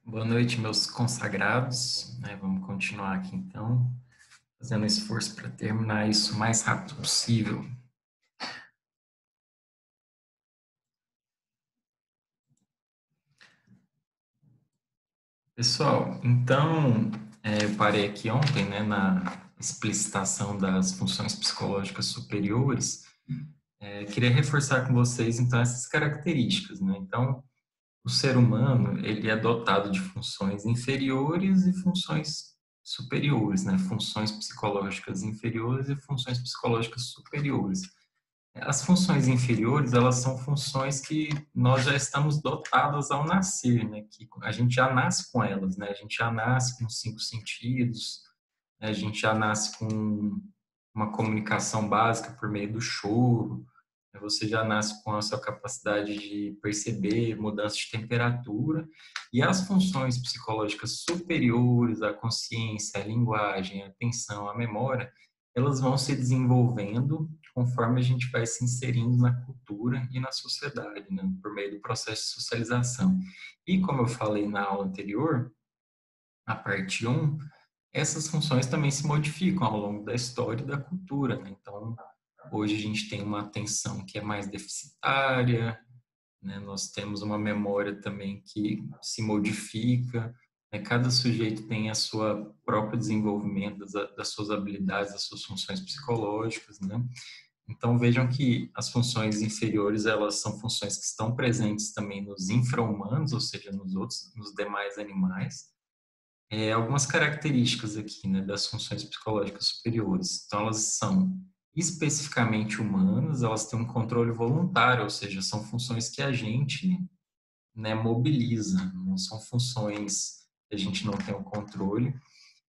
Boa noite, meus consagrados, né? Vamos continuar aqui então, fazendo esforço para terminar isso o mais rápido possível. Pessoal, então, eu parei aqui ontem, né, na explicitação das funções psicológicas superiores. Queria reforçar com vocês, então, essas características, né? Então, o ser humano, ele é dotado de funções inferiores e funções superiores, né? Funções psicológicas inferiores e funções psicológicas superiores. As funções inferiores, elas são funções que nós já estamos dotadas ao nascer, né? Que a gente já nasce com elas, né? A gente já nasce com os cinco sentidos, né? A gente já nasce com uma comunicação básica por meio do choro, né? Você já nasce com a sua capacidade de perceber mudança de temperatura, e as funções psicológicas superiores, a consciência, a linguagem, a atenção, a memória, elas vão se desenvolvendo conforme a gente vai se inserindo na cultura e na sociedade, né, por meio do processo de socialização. E como eu falei na aula anterior, na parte 1, essas funções também se modificam ao longo da história e da cultura, né? Então, hoje a gente tem uma atenção que é mais deficitária, né? Nós temos uma memória também que se modifica, né? Cada sujeito tem a sua próprio desenvolvimento das suas habilidades, das suas funções psicológicas, né? Então vejam que as funções inferiores, elas são funções que estão presentes também nos infra-humanos, ou seja, nos demais animais. Algumas características aqui, né, das funções psicológicas superiores. Então elas são especificamente humanas, elas têm um controle voluntário, ou seja, são funções que a gente, né, mobiliza, não são funções que a gente não tem o controle.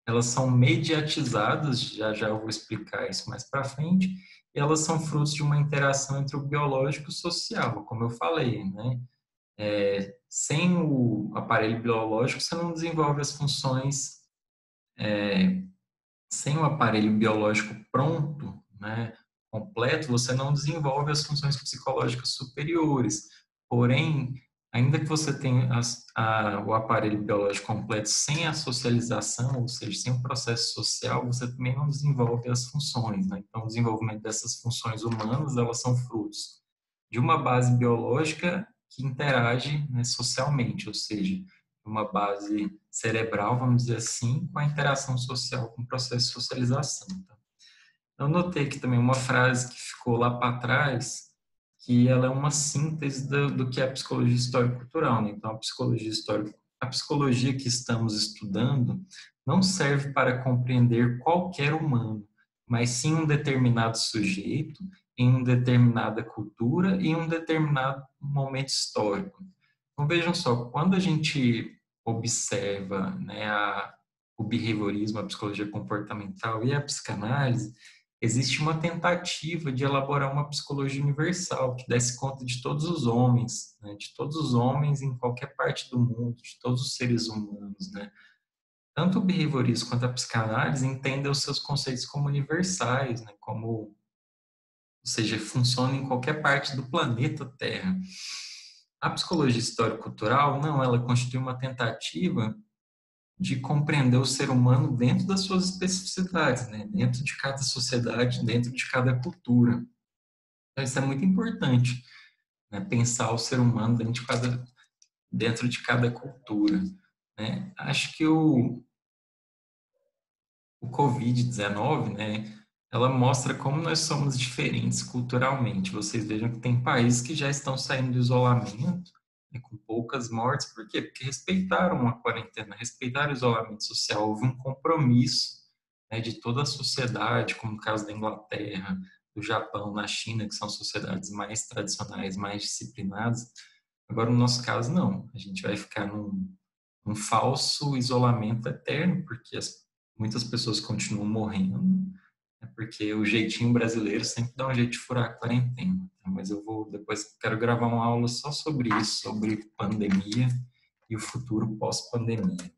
Elas são mediatizadas, já já eu vou explicar isso mais para frente, e elas são frutos de uma interação entre o biológico e o social, como eu falei, né? Sem o aparelho biológico, você não desenvolve as funções, sem o aparelho biológico pronto, né, completo, você não desenvolve as funções psicológicas superiores. Porém, ainda que você tenha o aparelho biológico completo sem a socialização, ou seja, sem o processo social, você também não desenvolve as funções, né? Então, o desenvolvimento dessas funções humanas, elas são frutos de uma base biológica que interage, né, socialmente, ou seja, uma base cerebral, vamos dizer assim, com a interação social, com o processo de socialização. Tá? Eu notei aqui também uma frase que ficou lá para trás, que ela é uma síntese do que é a psicologia histórico-cultural. Né? Então, a psicologia que estamos estudando não serve para compreender qualquer humano, mas sim um determinado sujeito, em uma determinada cultura e em um determinado momento histórico. Então, vejam só, quando a gente observa, né, o behaviorismo, a psicologia comportamental e a psicanálise, existe uma tentativa de elaborar uma psicologia universal que desse conta de todos os homens, né, de todos os homens em qualquer parte do mundo, de todos os seres humanos, né? Tanto o behaviorismo quanto a psicanálise entendem os seus conceitos como universais, né, como, ou seja, funcionam em qualquer parte do planeta Terra. A psicologia histórico-cultural, não, ela constitui uma tentativa de compreender o ser humano dentro das suas especificidades, né? Dentro de cada sociedade, dentro de cada cultura. Então, isso é muito importante, né? Pensar o ser humano dentro de cada cultura. Né? Acho que o Covid-19, né, ela mostra como nós somos diferentes culturalmente. Vocês vejam que tem países que já estão saindo do isolamento, né, com poucas mortes. Por quê? Porque respeitaram a quarentena, respeitaram o isolamento social. Houve um compromisso, né, de toda a sociedade, como no caso da Inglaterra, do Japão, na China, que são sociedades mais tradicionais, mais disciplinadas. Agora, no nosso caso, não. A gente vai ficar num falso isolamento eterno, porque muitas pessoas continuam morrendo, né, porque o jeitinho brasileiro sempre dá um jeito de furar a quarentena. Tá? Mas eu vou, depois, quero gravar uma aula só sobre isso, sobre pandemia e o futuro pós-pandemia.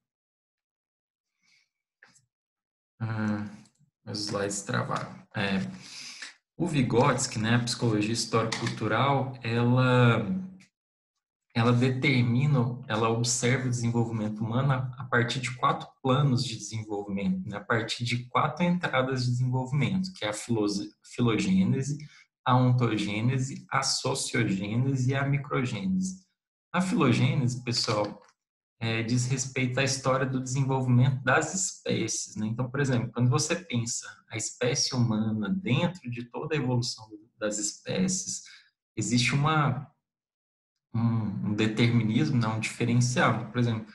Os slides travaram. O Vygotsky, né, a psicologia histórico-cultural, ela ela observa o desenvolvimento humano a partir de 4 planos de desenvolvimento, né? A partir de 4 entradas de desenvolvimento, que é a filogênese, a ontogênese, a sociogênese e a microgênese. A filogênese, pessoal, diz respeito à história do desenvolvimento das espécies, né? Então, por exemplo, quando você pensa a espécie humana dentro de toda a evolução das espécies, existe um determinismo, não, um diferencial. Por exemplo,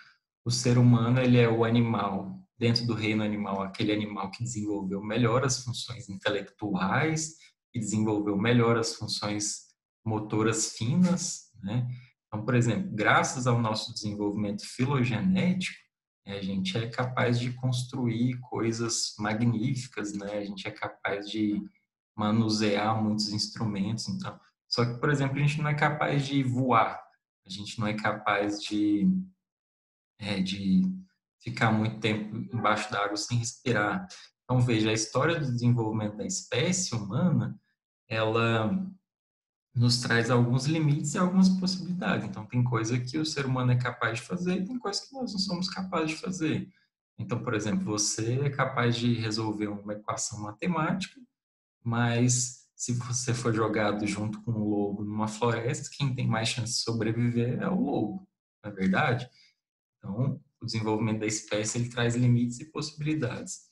o ser humano ele é o animal, dentro do reino animal, aquele animal que desenvolveu melhor as funções intelectuais, que desenvolveu melhor as funções motoras finas, né? Então, por exemplo, graças ao nosso desenvolvimento filogenético, a gente é capaz de construir coisas magníficas, né? A gente é capaz de manusear muitos instrumentos. Então, só que, por exemplo, a gente não é capaz de voar, a gente não é capaz de ficar muito tempo embaixo d'água sem respirar. Então, veja, a história do desenvolvimento da espécie humana, ela nos traz alguns limites e algumas possibilidades. Então, tem coisa que o ser humano é capaz de fazer e tem coisa que nós não somos capazes de fazer. Então, por exemplo, você é capaz de resolver uma equação matemática, mas se você for jogado junto com um lobo numa floresta, quem tem mais chance de sobreviver é o lobo, não é verdade? Então, o desenvolvimento da espécie ele traz limites e possibilidades.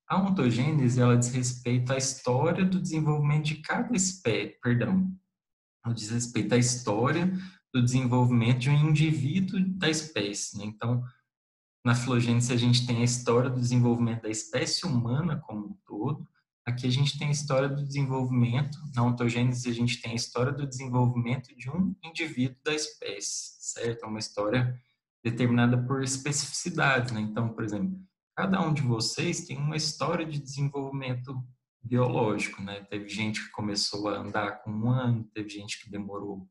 A ontogênese ela diz respeito à história do desenvolvimento de cada espécie, perdão, ela diz respeito à história do desenvolvimento de um indivíduo da espécie, né? Então, na filogênese, a gente tem a história do desenvolvimento da espécie humana como um todo. Aqui a gente tem a história do desenvolvimento. Na ontogênese, a gente tem a história do desenvolvimento de um indivíduo da espécie, certo? É uma história determinada por especificidades, né? Então, por exemplo, cada um de vocês tem uma história de desenvolvimento biológico, né? Teve gente que começou a andar com 1 ano, teve gente que demorou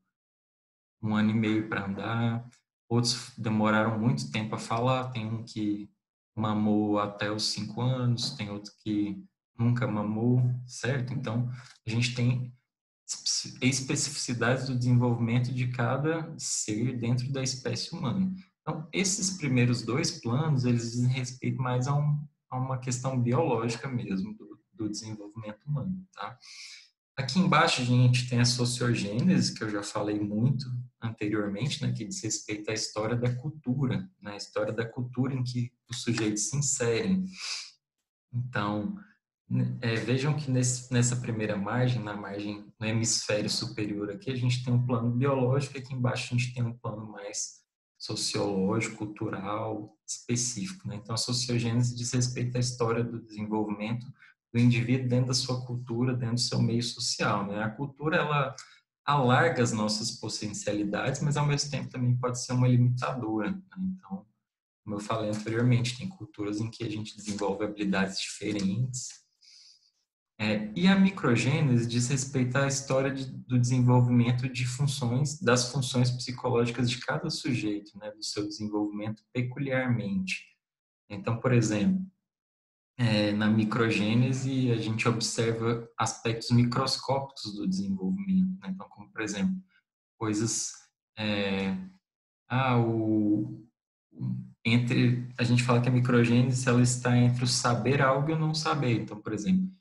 1 ano e meio para andar, outros demoraram muito tempo a falar, tem um que mamou até os 5 anos, tem outro que nunca mamou, certo? Então, a gente tem especificidades do desenvolvimento de cada ser dentro da espécie humana. Então, esses primeiros 2 planos, eles dizem respeito mais a uma questão biológica mesmo do desenvolvimento humano, tá? Aqui embaixo a gente tem a sociogênese, que eu já falei muito anteriormente, né, que diz respeito à história da cultura, né, a história da cultura em que os sujeitos se inserem. Então, vejam que nessa primeira margem, na margem no hemisfério superior aqui, a gente tem um plano biológico, e aqui embaixo a gente tem um plano mais sociológico, cultural, específico, né? Então, a sociogênese diz respeito à história do desenvolvimento do indivíduo dentro da sua cultura, dentro do seu meio social, né? A cultura, ela alarga as nossas potencialidades, mas ao mesmo tempo também pode ser uma limitadora, né? Então, como eu falei anteriormente, tem culturas em que a gente desenvolve habilidades diferentes. E a microgênese diz respeito à história do desenvolvimento de funções, das funções psicológicas de cada sujeito, né, do seu desenvolvimento peculiarmente. Então, por exemplo, na microgênese a gente observa aspectos microscópicos do desenvolvimento, né? Então, como por exemplo, coisas é, o, entre a gente fala que a microgênese ela está entre o saber algo e o não saber. Então, por exemplo,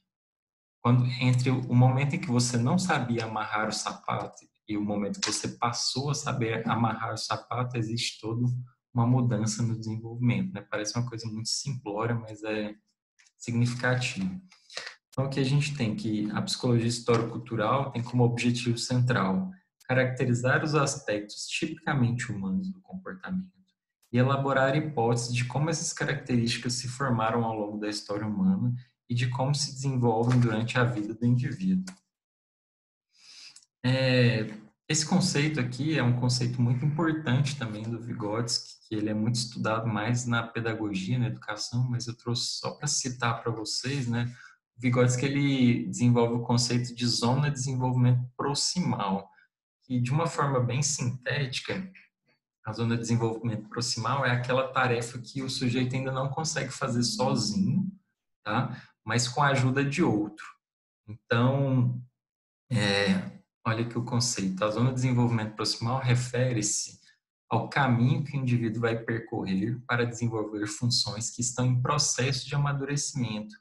quando entre o momento em que você não sabia amarrar o sapato e o momento que você passou a saber amarrar o sapato, existe toda uma mudança no desenvolvimento, né? Parece uma coisa muito simplória, mas é significativa. Então, aqui a gente tem que a psicologia histórico-cultural tem como objetivo central caracterizar os aspectos tipicamente humanos do comportamento e elaborar hipóteses de como essas características se formaram ao longo da história humana e de como se desenvolvem durante a vida do indivíduo. Esse conceito aqui é um conceito muito importante também do Vygotsky, que ele é muito estudado mais na pedagogia, na educação, mas eu trouxe só para citar para vocês, né? O Vygotsky ele desenvolve o conceito de zona de desenvolvimento proximal, que de uma forma bem sintética, a zona de desenvolvimento proximal é aquela tarefa que o sujeito ainda não consegue fazer sozinho, tá? Mas com a ajuda de outro. Então, olha aqui o conceito. A zona de desenvolvimento proximal refere-se ao caminho que o indivíduo vai percorrer para desenvolver funções que estão em processo de amadurecimento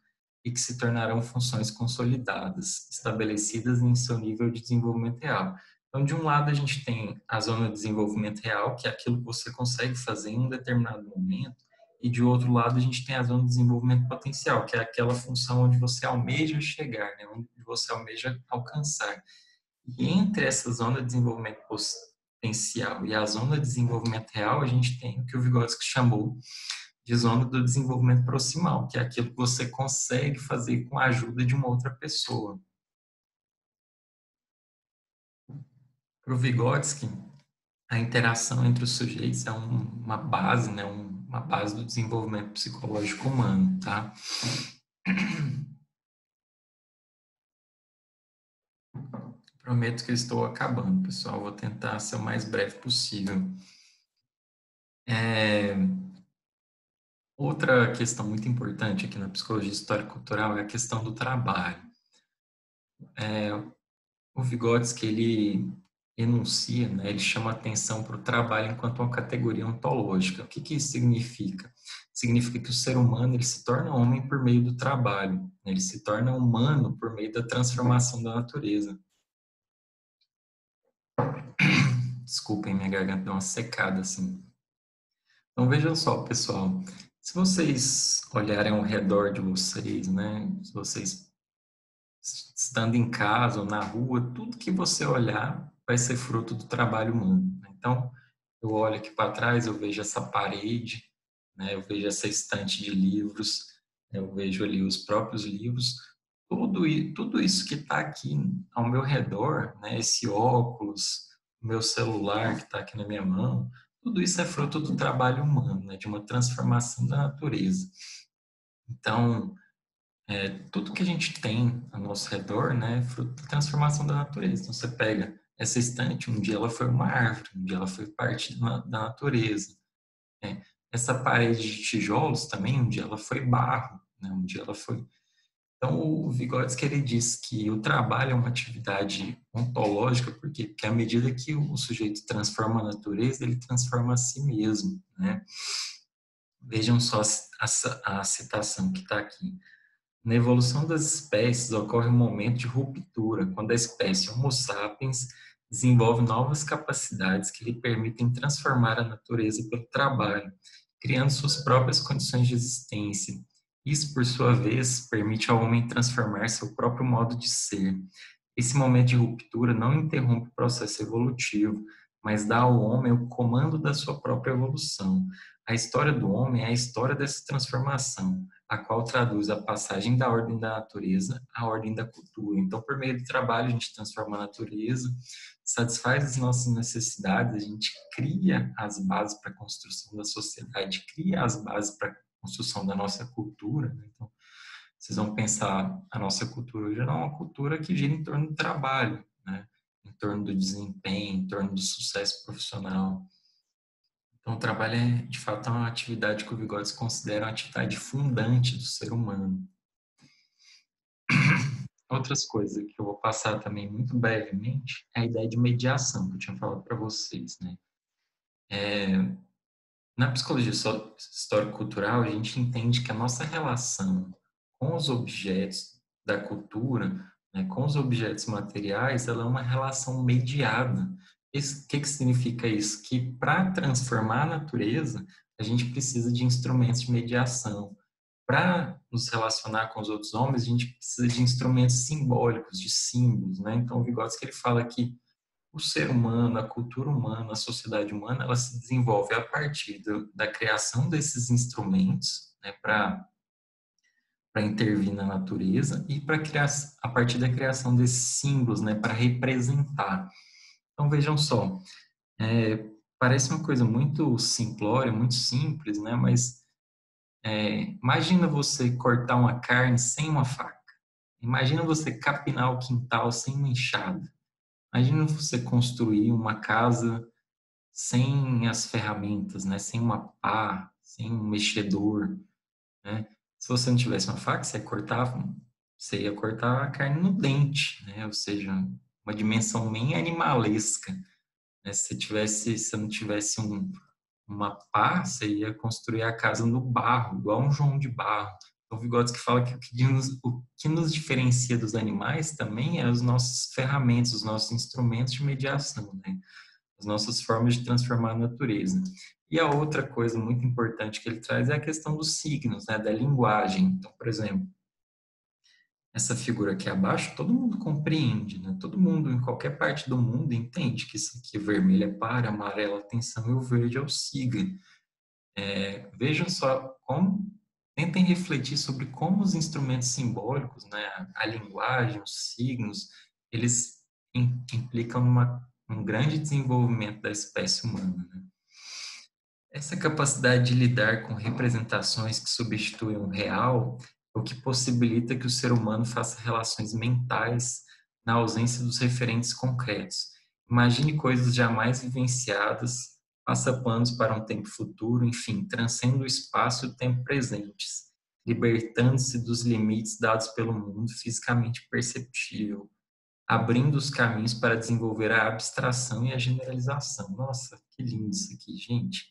e que se tornarão funções consolidadas, estabelecidas em seu nível de desenvolvimento real. Então, de um lado, a gente tem a zona de desenvolvimento real, que é aquilo que você consegue fazer em um determinado momento, e de outro lado, a gente tem a zona de desenvolvimento potencial, que é aquela função onde você almeja chegar, né? Onde você almeja alcançar. E entre essa zona de desenvolvimento potencial e a zona de desenvolvimento real, a gente tem o que o Vygotsky chamou de zona do desenvolvimento proximal, que é aquilo que você consegue fazer com a ajuda de uma outra pessoa. Para o Vygotsky, a interação entre os sujeitos é uma base, né, uma base do desenvolvimento psicológico humano, tá? Prometo que eu estou acabando, pessoal. Vou tentar ser o mais breve possível. Outra questão muito importante aqui na psicologia histórico-cultural é a questão do trabalho. O Vygotsky, ele enuncia, né, ele chama atenção para o trabalho enquanto uma categoria ontológica. O que que isso significa? Significa que o ser humano ele se torna homem por meio do trabalho, né? Ele se torna humano por meio da transformação da natureza. Desculpem, minha garganta deu uma secada assim. Então vejam só, pessoal, se vocês olharem ao redor de vocês, né, se vocês estando em casa ou na rua, tudo que você olhar vai ser fruto do trabalho humano. Então, eu olho aqui para trás, eu vejo essa parede, né, eu vejo essa estante de livros, eu vejo ali os próprios livros, tudo isso que está aqui ao meu redor, né, esse óculos, o meu celular que está aqui na minha mão, tudo isso é fruto do trabalho humano, né, de uma transformação da natureza. Então, tudo que a gente tem ao nosso redor, né, é fruto da transformação da natureza. Então, você pega essa estante, um dia ela foi uma árvore, um dia ela foi parte da natureza. Né? Essa parede de tijolos também, um dia ela foi barro, né, um dia ela foi... Então, o Vygotsky, ele diz que o trabalho é uma atividade ontológica, por quê? Porque à medida que o sujeito transforma a natureza, ele transforma a si mesmo, né? Vejam só a citação que está aqui. Na evolução das espécies ocorre um momento de ruptura, quando a espécie Homo sapiens desenvolve novas capacidades que lhe permitem transformar a natureza pelo trabalho, criando suas próprias condições de existência. Isso, por sua vez, permite ao homem transformar seu próprio modo de ser. Esse momento de ruptura não interrompe o processo evolutivo, mas dá ao homem o comando da sua própria evolução. A história do homem é a história dessa transformação, a qual traduz a passagem da ordem da natureza à ordem da cultura. Então, por meio do trabalho, a gente transforma a natureza, satisfaz as nossas necessidades, a gente cria as bases para a construção da sociedade, cria as bases para a construção da nossa cultura. Então, vocês vão pensar, a nossa cultura hoje é uma cultura que gira em torno do trabalho, né? Em torno do desempenho, em torno do sucesso profissional. Então, o trabalho é, de fato, uma atividade que o Vygotsky considera uma atividade fundante do ser humano. Outras coisas que eu vou passar também muito brevemente é a ideia de mediação, que eu tinha falado para vocês, né? Na psicologia histórico-cultural, a gente entende que a nossa relação com os objetos da cultura, né, com os objetos materiais, ela é uma relação mediada. O que significa isso? Que para transformar a natureza, a gente precisa de instrumentos de mediação. Para nos relacionar com os outros homens, a gente precisa de instrumentos simbólicos, de símbolos, né? Então, o Vygotsky ele fala que o ser humano, a cultura humana, a sociedade humana, ela se desenvolve a partir da criação desses instrumentos, né, para intervir na natureza e para criar a partir da criação desses símbolos, né, para representar. Então vejam só, parece uma coisa muito simplória, muito simples, né, mas imagina você cortar uma carne sem uma faca. Imagina você capinar o quintal sem uma enxada. Imagina você construir uma casa sem as ferramentas, né? Sem uma pá, sem um mexedor, né? Se você não tivesse uma faca, você ia cortar a carne no dente, né? Ou seja, uma dimensão bem animalesca. né? Se eu não tivesse uma pá, você ia construir a casa no barro, igual um João de Barro. Então, Vygotsky fala que o que nos diferencia dos animais também é as nossas ferramentas, os nossos instrumentos de mediação, né? As nossas formas de transformar a natureza. E a outra coisa muito importante que ele traz é a questão dos signos, né? Da linguagem. Então, por exemplo, essa figura aqui abaixo, todo mundo compreende, né? Todo mundo, em qualquer parte do mundo, entende que isso aqui, vermelho é para, amarelo é tensão e o verde é o siga. Vejam só como, tentem refletir sobre como os instrumentos simbólicos, né, a linguagem, os signos, eles implicam um grande desenvolvimento da espécie humana, né? Essa capacidade de lidar com representações que substituem o real é o que possibilita que o ser humano faça relações mentais na ausência dos referentes concretos. Imagine coisas jamais vivenciadas, faça planos para um tempo futuro, enfim, transcenda o espaço e o tempo presentes, libertando-se dos limites dados pelo mundo fisicamente perceptível, abrindo os caminhos para desenvolver a abstração e a generalização. Nossa, que lindo isso aqui, gente.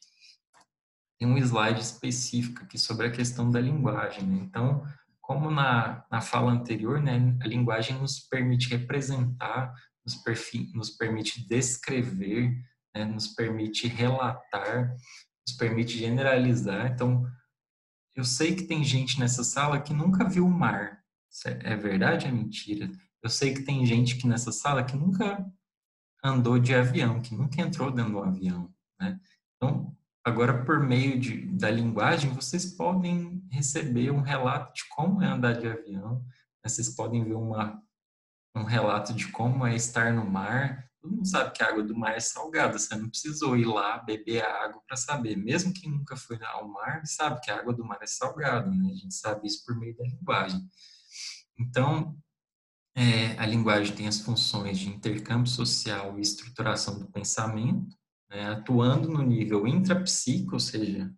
Tem um slide específico aqui sobre a questão da linguagem, né? Então, como na fala anterior, né, a linguagem nos permite representar, nos permite descrever, né, nos permite relatar, nos permite generalizar. Então, eu sei que tem gente nessa sala que nunca viu o mar. É verdade ou é mentira? Eu sei que tem gente que nessa sala que nunca andou de avião, que nunca entrou dentro do avião, né? Então, agora por meio da linguagem, vocês podem receber um relato de como é andar de avião, né? Vocês podem ver um relato de como é estar no mar. Todo mundo sabe que a água do mar é salgada, você não precisou ir lá beber a água para saber. Mesmo quem nunca foi ao mar, sabe que a água do mar é salgada, né? A gente sabe isso por meio da linguagem. Então, a linguagem tem as funções de intercâmbio social e estruturação do pensamento, né, atuando no nível intrapsíquico, ou seja,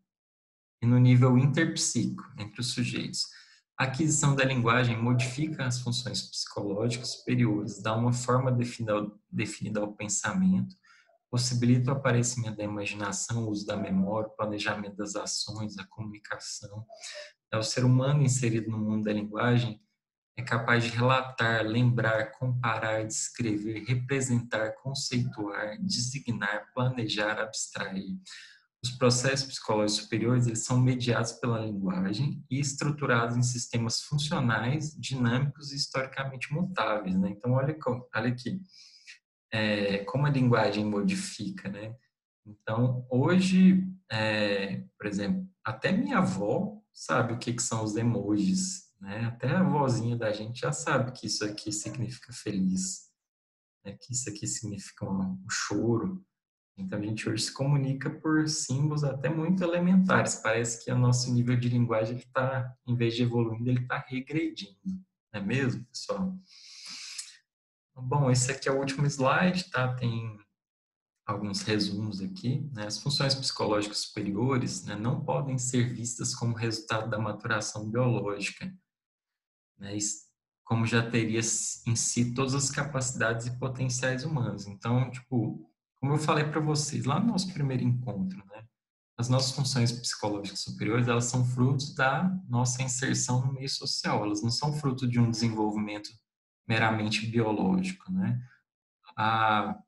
e no nível interpsíquico, entre os sujeitos. A aquisição da linguagem modifica as funções psicológicas superiores, dá uma forma definida ao pensamento, possibilita o aparecimento da imaginação, o uso da memória, o planejamento das ações, a comunicação. O ser humano inserido no mundo da linguagem é capaz de relatar, lembrar, comparar, descrever, representar, conceituar, designar, planejar, abstrair. Os processos psicológicos superiores eles são mediados pela linguagem e estruturados em sistemas funcionais, dinâmicos e historicamente mutáveis, né? Então, olha aqui, como a linguagem modifica, né? Então, hoje, por exemplo, até minha avó sabe o que são os emojis, né? Até a vozinha da gente já sabe que isso aqui significa feliz, né? Que isso aqui significa um choro. Então, a gente hoje se comunica por símbolos até muito elementares. Parece que o nosso nível de linguagem, ele está, em vez de evoluindo, ele está regredindo. Não é mesmo, pessoal? Bom, esse aqui é o último slide, tá? Tem alguns resumos aqui, né? As funções psicológicas superiores, né, não podem ser vistas como resultado da maturação biológica, né? Como já teria em si todas as capacidades e potenciais humanos. Então, tipo, como eu falei para vocês lá no nosso primeiro encontro, né? As nossas funções psicológicas superiores, elas são frutos da nossa inserção no meio social. Elas não são fruto de um desenvolvimento meramente biológico, né? A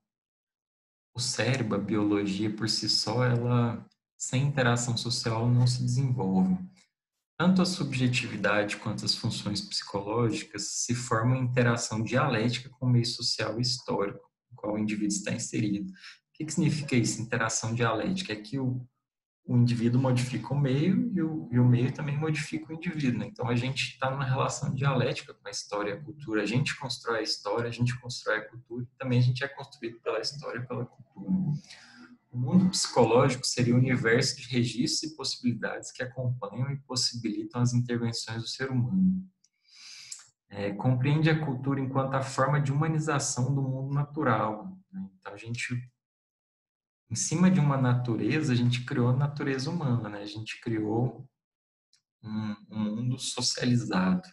o cérebro, a biologia por si só, ela sem interação social não se desenvolve. Tanto a subjetividade quanto as funções psicológicas se formam em interação dialética com o meio social e histórico no qual o indivíduo está inserido. O que significa isso, interação dialética? É que o indivíduo modifica o meio e o meio também modifica o indivíduo, né? Então a gente está numa relação dialética com a história e a cultura. A gente constrói a história, a gente constrói a cultura e também a gente é construído pela história e pela cultura. O mundo psicológico seria o universo de registros e possibilidades que acompanham e possibilitam as intervenções do ser humano. Compreende a cultura enquanto a forma de humanização do mundo natural, né? Então a gente em cima de uma natureza, a gente criou a natureza humana, né? A gente criou um mundo socializado.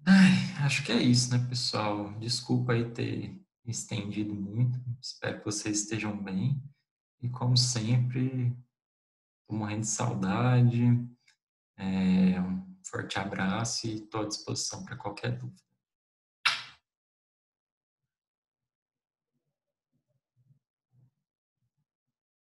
Ai, acho que é isso, né, pessoal? Desculpa aí ter estendido muito. Espero que vocês estejam bem. E, como sempre, estou morrendo de saudade. Um forte abraço e estou à disposição para qualquer dúvida.